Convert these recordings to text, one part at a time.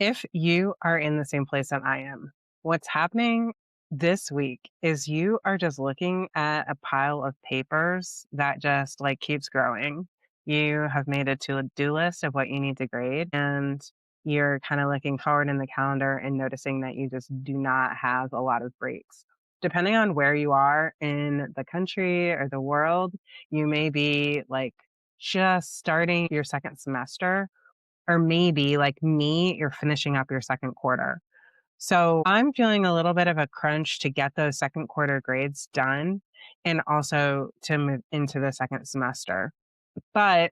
If you are in the same place that I am, what's happening this week is you are just looking at a pile of papers that just like keeps growing. You have made a to-do list of what you need to grade, and you're kind of looking forward in the calendar and noticing that you just do not have a lot of breaks. Depending on where you are in the country or the world, you may be like just starting your second semester, or maybe like me, you're finishing up your second quarter. So I'm feeling a little bit of a crunch to get those second quarter grades done and also to move into the second semester. But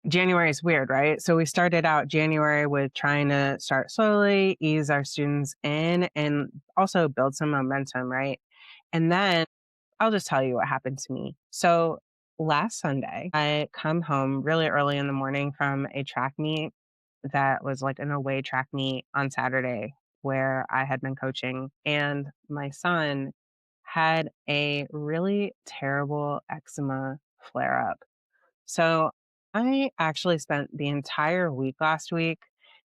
January is weird, right? So we started out January with trying to start slowly, ease our students in, and also build some momentum, right? And then I'll just tell you what happened to me. So last Sunday, I come home really early in the morning from a track meet that was like an away track meet on Saturday where I had been coaching. And my son had a really terrible eczema flare up. So I actually spent the entire week last week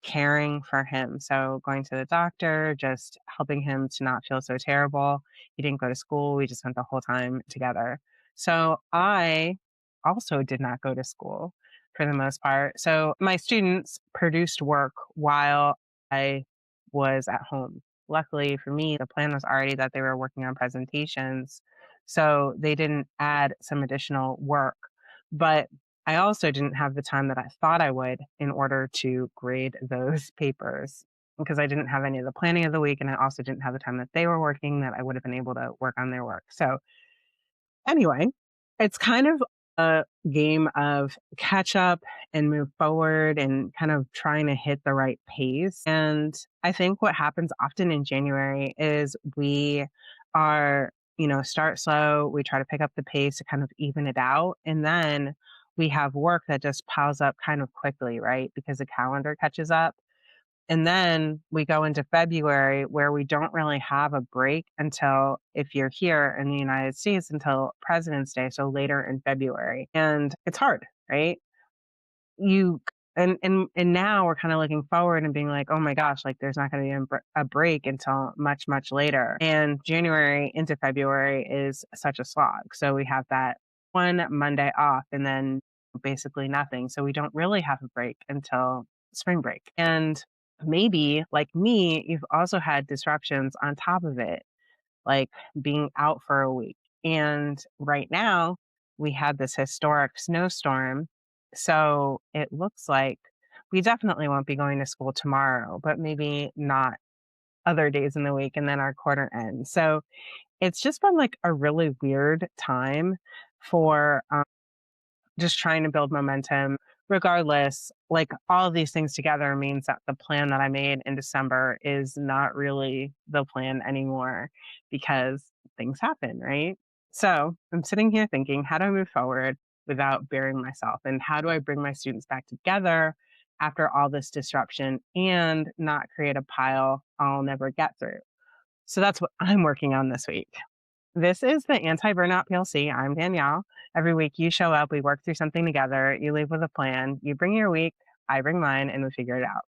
caring for him. So going to the doctor, just helping him to not feel so terrible. He didn't go to school. We just spent the whole time together. So I also did not go to school for the most part. So my students produced work while I was at home. Luckily for me, the plan was already that they were working on presentations. So they didn't add some additional work. But I also didn't have the time that I thought I would in order to grade those papers because I didn't have any of the planning of the week. And I also didn't have the time that they were working that I would have been able to work on their work. So, anyway, it's kind of a game of catch up and move forward and kind of trying to hit the right pace. And I think what happens often in January is we are, start slow. We try to pick up the pace to kind of even it out. And then we have work that just piles up kind of quickly, right? Because the calendar catches up. And then we go into February where we don't really have a break until, if you're here in the United States, until President's Day, so later in February. And it's hard, right? You and now we're kind of looking forward and being like, "Oh my gosh, like there's not going to be a break until much much later." And January into February is such a slog. So we have that one Monday off and then basically nothing. So we don't really have a break until spring break. And maybe like me, you've also had disruptions on top of it, like being out for a week. And right now, we had this historic snowstorm. So it looks like we definitely won't be going to school tomorrow, but maybe not other days in the week. And then our quarter ends. So it's just been like a really weird time for just trying to build momentum. Regardless, like all of these things together means that the plan that I made in December is not really the plan anymore because things happen, right? So I'm sitting here thinking, how do I move forward without burying myself? And how do I bring my students back together after all this disruption and not create a pile I'll never get through? So that's what I'm working on this week. This is the Anti-Burnout PLC. I'm Danielle. Every week you show up, we work through something together, you leave with a plan, you bring your week, I bring mine, and we figure it out.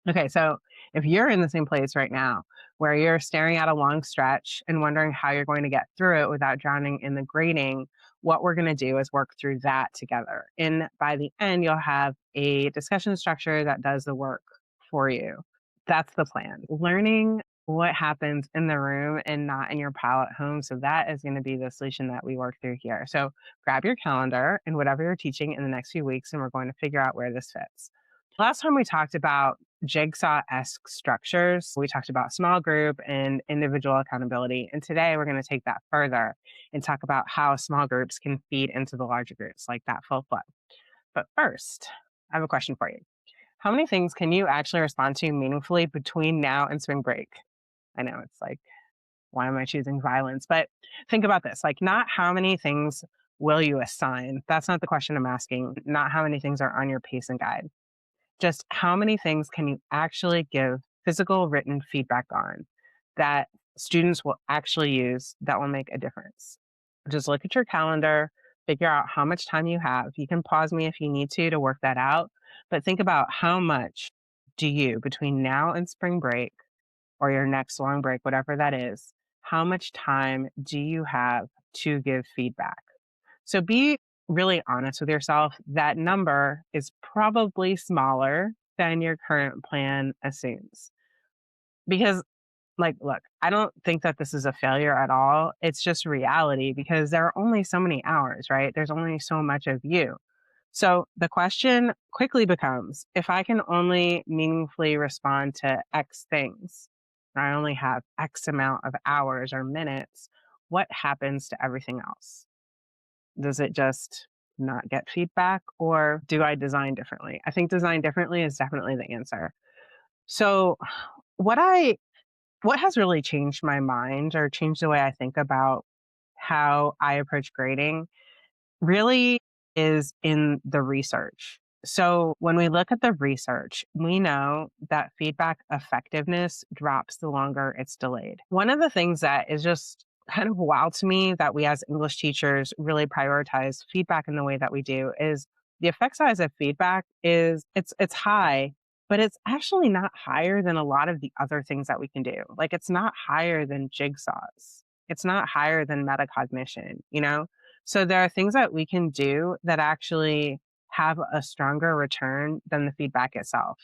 Okay, so if you're in the same place right now where you're staring at a long stretch and wondering how you're going to get through it without drowning in the grading, what we're going to do is work through that together. And by the end, you'll have a discussion structure that does the work for you. That's the plan. Learning what happens in the room and not in your pile at home. So that is going to be the solution that we work through here. So grab your calendar and whatever you're teaching in the next few weeks, and we're going to figure out where this fits. Last time we talked about Jigsaw-esque structures. We talked about small group and individual accountability. And today we're going to take that further and talk about how small groups can feed into the larger groups, like that full flow. But first, I have a question for you. How many things can you actually respond to meaningfully between now and spring break? I know it's like, why am I choosing violence? But think about this, like, not how many things will you assign? That's not the question I'm asking. Not how many things are on your pace and guide. Just how many things can you actually give physical written feedback on that students will actually use that will make a difference? Just look at your calendar, figure out how much time you have. You can pause me if you need to work that out, but think about how much do you, between now and spring break or your next long break, whatever that is, how much time do you have to give feedback? So be really honest with yourself. That number is probably smaller than your current plan assumes. Because, like, look, I don't think that this is a failure at all. It's just reality because there are only so many hours, right? There's only so much of you. So the question quickly becomes, if I can only meaningfully respond to X things, and I only have X amount of hours or minutes, what happens to everything else? Does it just not get feedback, or do I design differently? I think design differently is definitely the answer. So what I what has really changed my mind or changed the way I think about how I approach grading really is in the research. So when we look at the research, we know that feedback effectiveness drops the longer it's delayed. One of the things that is just kind of wild to me that we as English teachers really prioritize feedback in the way that we do is the effect size of feedback is it's high, but it's actually not higher than a lot of the other things that we can do. Like it's not higher than jigsaws. It's not higher than metacognition, you know? So there are things that we can do that actually have a stronger return than the feedback itself.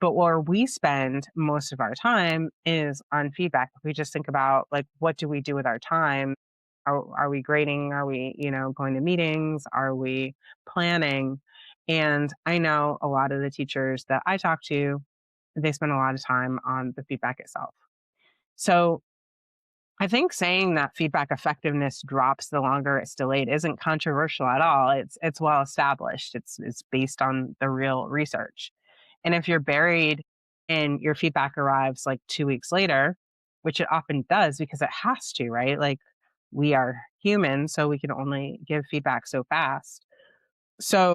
But where we spend most of our time is on feedback. If we just think about like what do we do with our time? Are we grading? Are we, going to meetings? Are we planning? And I know a lot of the teachers that I talk to, they spend a lot of time on the feedback itself. So I think saying that feedback effectiveness drops the longer it's delayed isn't controversial at all. It's well established. It's based on the real research. And if you're buried and your feedback arrives like 2 weeks later, which it often does because it has to, right? Like we are human, so we can only give feedback so fast. So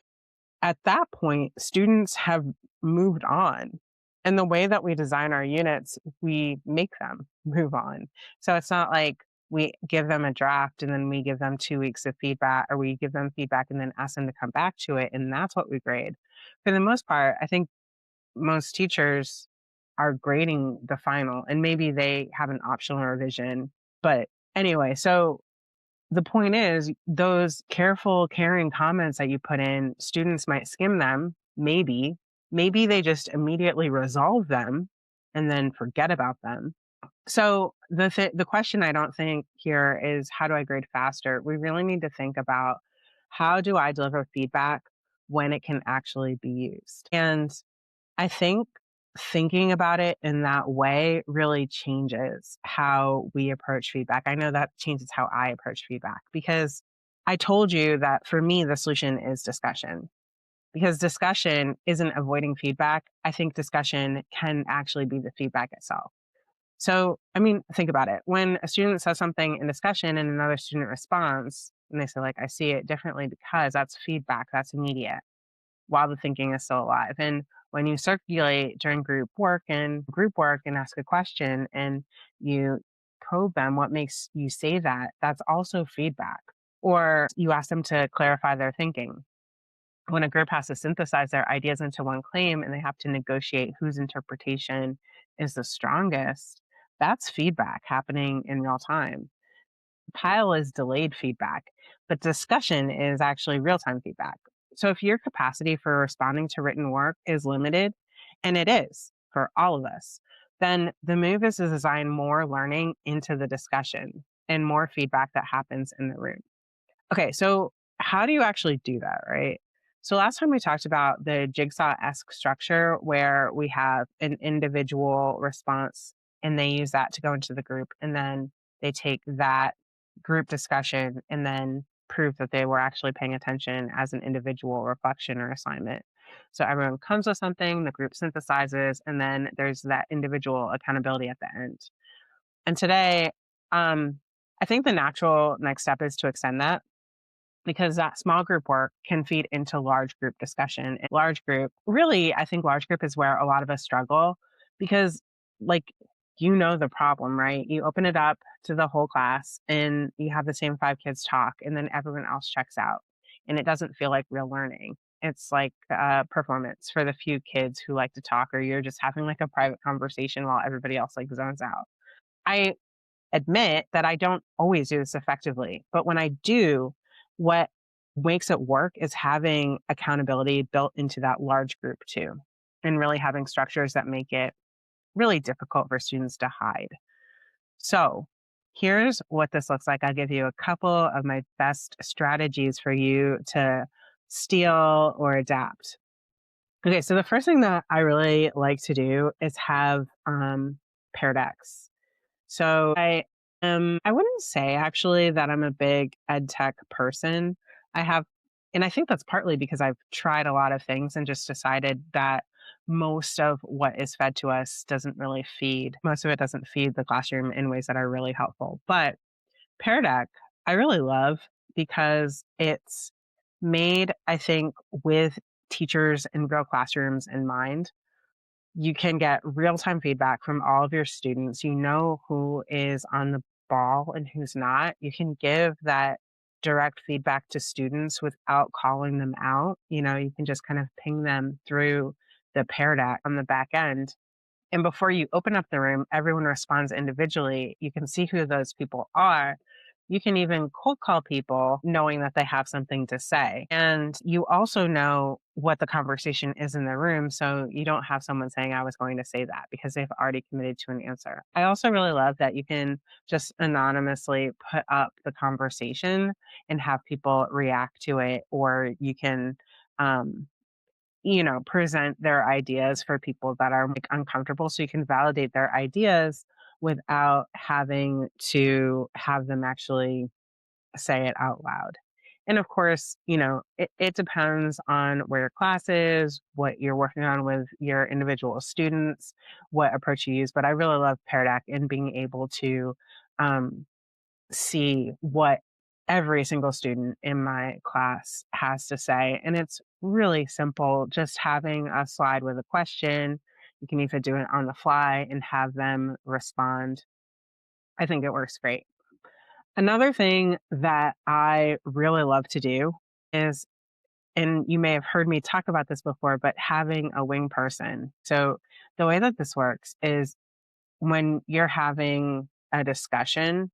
at that point, students have moved on. And the way that we design our units, we make them move on. So it's not like we give them a draft and then we give them 2 weeks of feedback, or we give them feedback and then ask them to come back to it. And that's what we grade. For the most part, I think most teachers are grading the final and maybe they have an optional revision. But anyway, so the point is, those careful, caring comments that you put in, students might skim them, maybe. Maybe they just immediately resolve them and then forget about them. So the question I don't think here is how do I grade faster? We really need to think about how do I deliver feedback when it can actually be used. And I think thinking about it in that way really changes how we approach feedback. I know that changes how I approach feedback because I told you that for me, the solution is discussion because discussion isn't avoiding feedback. I think discussion can actually be the feedback itself. So, I mean, think about it. When a student says something in discussion and another student responds, and they say, like, I see it differently because that's feedback, that's immediate while the thinking is still alive. And when you circulate during group work and ask a question and you probe them, what makes you say that, that's also feedback. Or you ask them to clarify their thinking. When a group has to synthesize their ideas into one claim and they have to negotiate whose interpretation is the strongest, that's feedback happening in real time. Pile is delayed feedback, but discussion is actually real time feedback. So if your capacity for responding to written work is limited, and it is for all of us, then the move is to design more learning into the discussion and more feedback that happens in the room. Okay, so how do you actually do that, right? So last time we talked about the jigsaw-esque structure where we have an individual response and they use that to go into the group and then they take that group discussion and then prove that they were actually paying attention as an individual reflection or assignment. So everyone comes with something, the group synthesizes, and then there's that individual accountability at the end. And today, I think the natural next step is to extend that because that small group work can feed into large group discussion. And large group, really, I think large group is where a lot of us struggle because, like, the problem, right? You open it up to the whole class and you have the same five kids talk, and then everyone else checks out, and it doesn't feel like real learning. It's like a performance for the few kids who like to talk, or you're just having like a private conversation while everybody else like zones out. I admit that I don't always do this effectively, but when I do, what makes it work is having accountability built into that large group too, and really having structures that make it really difficult for students to hide. So, here's what this looks like. I'll give you a couple of my best strategies for you to steal or adapt. Okay, so the first thing that I really like to do is have paired decks. So I wouldn't say actually that I'm a big ed tech person. I have, and I think that's partly because I've tried a lot of things and just decided that most of what is fed to us doesn't really feed, most of it doesn't feed the classroom in ways that are really helpful. But Pear Deck, I really love because it's made, I think, with teachers in real classrooms in mind. You can get real-time feedback from all of your students. You know who is on the ball and who's not. You can give that direct feedback to students without calling them out. You can just kind of ping them through the Pear Deck on the back end, and before you open up the room, everyone responds individually. You can see who those people are. You can even cold call people knowing that they have something to say. And you also know what the conversation is in the room. So you don't have someone saying, I was going to say that, because they've already committed to an answer. I also really love that you can just anonymously put up the conversation and have people react to it, or you can, um, present their ideas for people that are like uncomfortable, so you can validate their ideas without having to have them actually say it out loud. And of course, it depends on where your class is, what you're working on with your individual students, what approach you use. But I really love Pear Deck and being able to um, see what every single student in my class has to say. And it's really simple, just having a slide with a question. You can either do it on the fly and have them respond. I think it works great. Another thing that I really love to do is, and you may have heard me talk about this before, but having a wing person. So the way that this works is when you're having a discussion,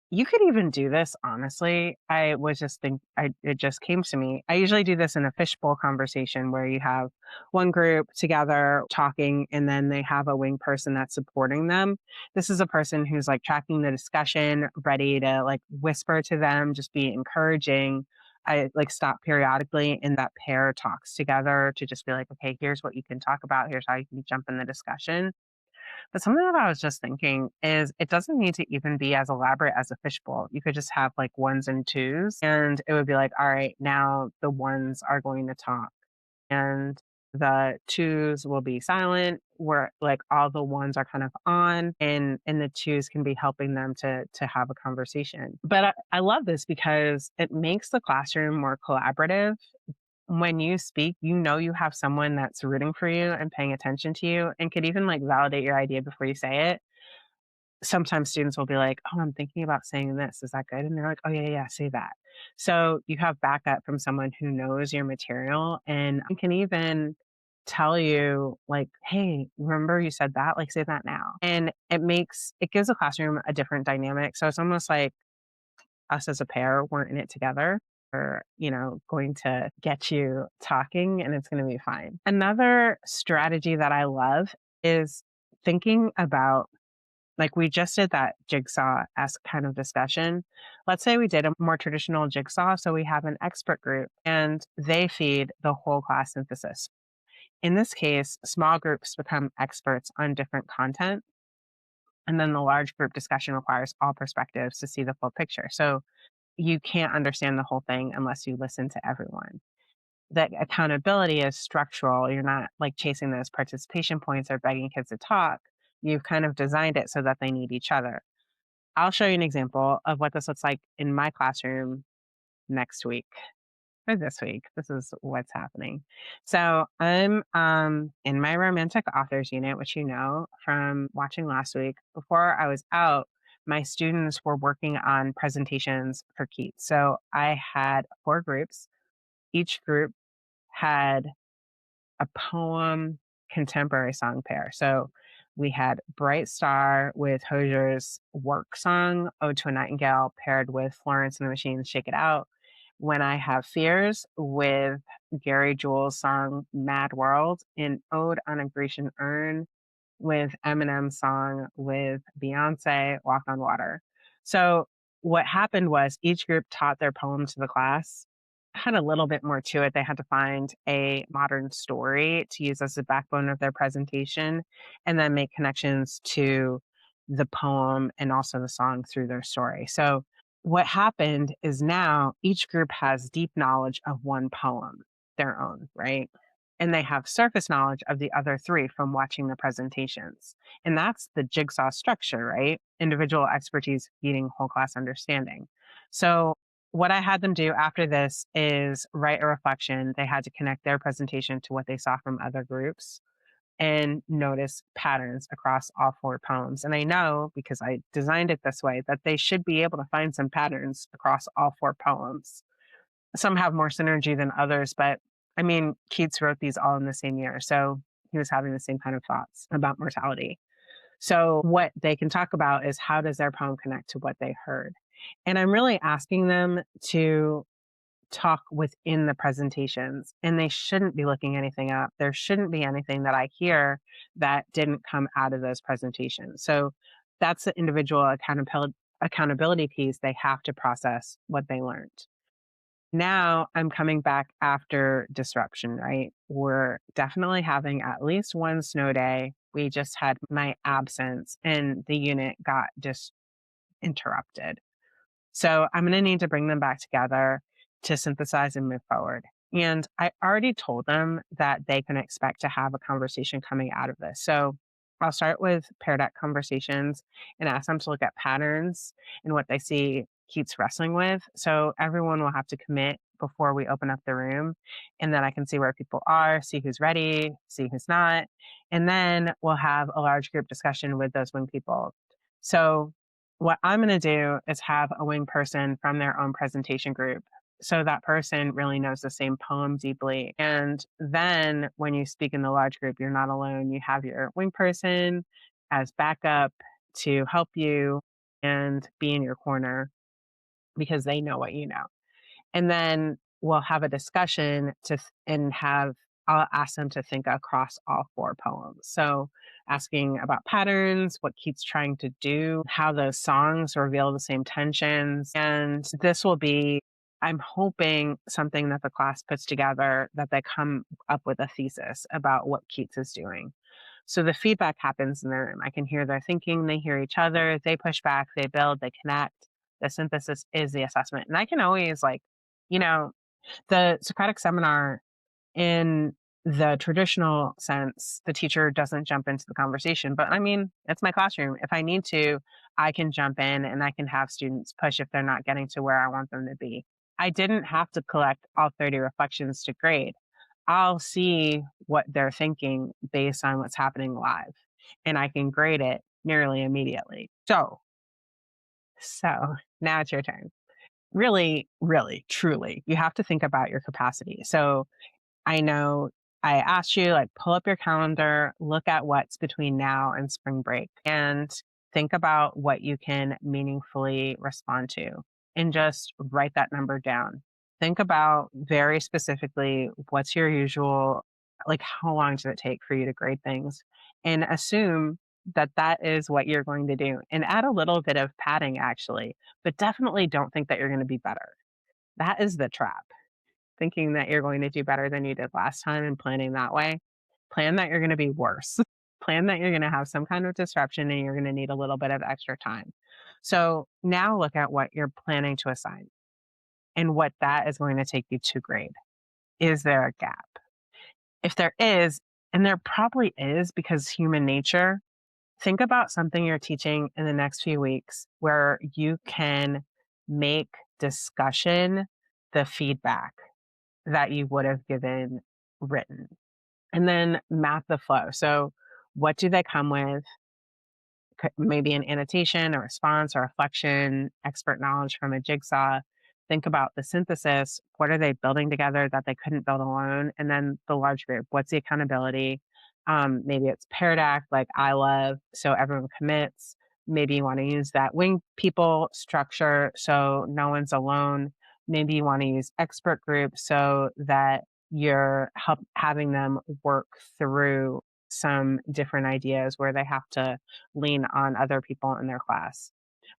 you could even do this, honestly. I was just think I it just came to me. I usually do this in a fishbowl conversation where you have one group together talking and then they have a wing person that's supporting them. This is a person who's like tracking the discussion, ready to like whisper to them, just be encouraging. I like stop periodically and that pair talks together to just be like, okay, here's what you can talk about. Here's how you can jump in the discussion. But something that I was just thinking is it doesn't need to even be as elaborate as a fishbowl. You could just have like ones and twos, and it would be like, all right, now the ones are going to talk, and the twos will be silent, where like all the ones are kind of on, and the twos can be helping them to have a conversation. But I love this because it makes the classroom more collaborative. When you speak, you know you have someone that's rooting for you and paying attention to you and could even like validate your idea before you say it. Sometimes students will be like, "Oh, I'm thinking about saying this. Is that good?" And they're like, "Oh, yeah, yeah, say that." So you have backup from someone who knows your material and can even tell you like, "Hey, remember you said that? Like say that now." And it gives the classroom a different dynamic. So it's almost like us as a pair weren't in it together, are, going to get you talking and it's going to be fine. Another strategy that I love is thinking about, like, we just did that jigsaw esque kind of discussion. Let's say we did a more traditional jigsaw. So we have an expert group and they feed the whole class synthesis. In this case, small groups become experts on different content. And then the large group discussion requires all perspectives to see the full picture. So you can't understand the whole thing unless you listen to everyone. That accountability is structural. You're not like chasing those participation points or begging kids to talk. You've kind of designed it so that they need each other. I'll show you an example of what this looks like in my classroom next week or this week. This is what's happening. So I'm in my romantic authors unit, which you know from watching last week. Before I was out, my students were working on presentations for Keats. So I had four groups. each group had a poem contemporary song pair. So we had Bright Star with Hosier's work song, Ode to a Nightingale, paired with Florence and the Machine's Shake It Out. When I Have Fears with Gary Jules' song Mad World, and Ode on a Grecian Urn with Eminem's song with Beyonce, Walk on Water. So what happened was each group taught their poem to the class, had a little bit more to it. They had to find a modern story to use as the backbone of their presentation and then make connections to the poem and also the song through their story. So what happened is now each group has deep knowledge of one poem, their own, right? And they have surface knowledge of the other three from watching the presentations. And that's the jigsaw structure, right? Individual expertise feeding whole class understanding. So what I had them do after this is write a reflection. They had to connect their presentation to what they saw from other groups and notice patterns across all four poems. And I know because I designed it this way that they should be able to find some patterns across all four poems. Some have more synergy than others, but I mean, Keats wrote these all in the same year. So he was having the same kind of thoughts about mortality. So what they can talk about is how does their poem connect to what they heard? And I'm really asking them to talk within the presentations, and they shouldn't be looking anything up. There shouldn't be anything that I hear that didn't come out of those presentations. So that's the individual accountability piece. They have to process what they learned. Now I'm coming back after disruption, right? We're definitely having at least one snow day. We just had my absence and the unit got just interrupted. So I'm going to need to bring them back together to synthesize and move forward. And I already told them that they can expect to have a conversation coming out of this. So I'll start with paired deck conversations and ask them to look at patterns and what they see Keats wrestling with. So everyone will have to commit before we open up the room. And then I can see where people are, see who's ready, see who's not. And then we'll have a large group discussion with those wing people. So what I'm going to do is have a wing person from their own presentation group. So that person really knows the same poem deeply. And then when you speak in the large group, you're not alone. You have your wing person as backup to help you and be in your corner because they know what you know. And then we'll have a discussion and have I'll ask them to think across all four poems. So asking about patterns, what Keats trying to do, how those songs reveal the same tensions. And this will be, I'm hoping, something that the class puts together, that they come up with a thesis about what Keats is doing. So the feedback happens in the room. I can hear their thinking, they hear each other, they push back, they build, they connect. The synthesis is the assessment. And I can always you know, the Socratic seminar, in the traditional sense, the teacher doesn't jump into the conversation. But I mean, it's my classroom. If I need to, I can jump in and I can have students push if they're not getting to where I want them to be. I didn't have to collect all 30 reflections to grade. I'll see what they're thinking based on what's happening live, and I can grade it nearly immediately. So now it's your turn. Really, really, truly, you have to think about your capacity. So I know I asked you, like, pull up your calendar, look at what's between now and spring break, and think about what you can meaningfully respond to and just write that number down. Think about very specifically what's your usual, like, how long does it take for you to grade things? And assume that that is what you're going to do and add a little bit of padding, actually, but definitely don't think that you're going to be better. That is the trap, thinking that you're going to do better than you did last time and planning that way. Plan that you're going to be worse. Plan that you're going to have some kind of disruption and you're going to need a little bit of extra time. So now look at what you're planning to assign and what that is going to take you to grade. Is there a gap? If there is, and there probably is because human nature, think about something you're teaching in the next few weeks where you can make discussion the feedback that you would have given written. And then map the flow. So, what do they come with? Maybe an annotation, a response, a reflection, expert knowledge from a jigsaw. think about the synthesis. What are they building together that they couldn't build alone? And then the large group, what's the accountability? Maybe it's paired act, like I love, so everyone commits. Maybe you want to use that wing people structure so no one's alone. Maybe you want to use expert groups so that you're having them work through some different ideas where they have to lean on other people in their class.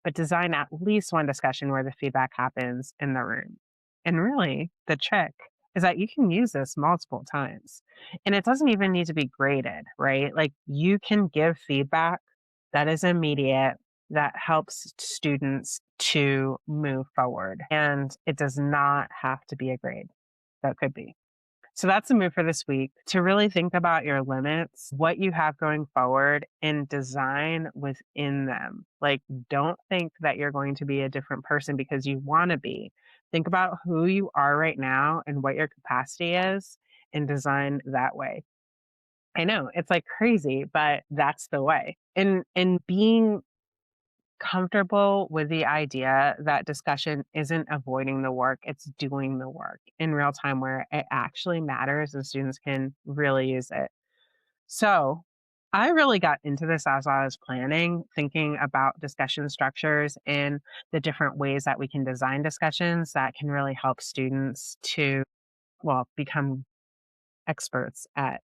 But design at least one discussion where the feedback happens in the room. And really, the trick is that you can use this multiple times. And it doesn't even need to be graded, right? Like you can give feedback that is immediate, that helps students to move forward. And it does not have to be a grade. That could be. So that's the move for this week, to really think about your limits, what you have going forward, and design within them. Like, don't think that you're going to be a different person because you want to be. Think about who you are right now and what your capacity is and design that way. I know it's like crazy, but that's the way. And being comfortable with the idea that discussion isn't avoiding the work, it's doing the work in real time where it actually matters and students can really use it. So, I really got into this as I was planning, thinking about discussion structures and the different ways that we can design discussions that can really help students to, well, become experts at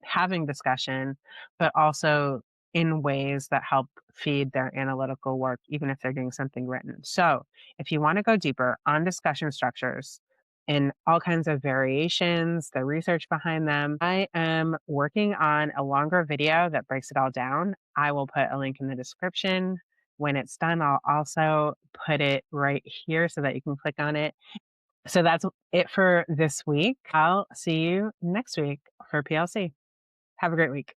having discussion, but also in ways that help feed their analytical work, even if they're doing something written. So, if you want to go deeper on discussion structures and all kinds of variations, the research behind them, I am working on a longer video that breaks it all down. I will put a link in the description. When it's done, I'll also put it right here so that you can click on it. So that's it for this week. I'll see you next week for PLC. Have a great week.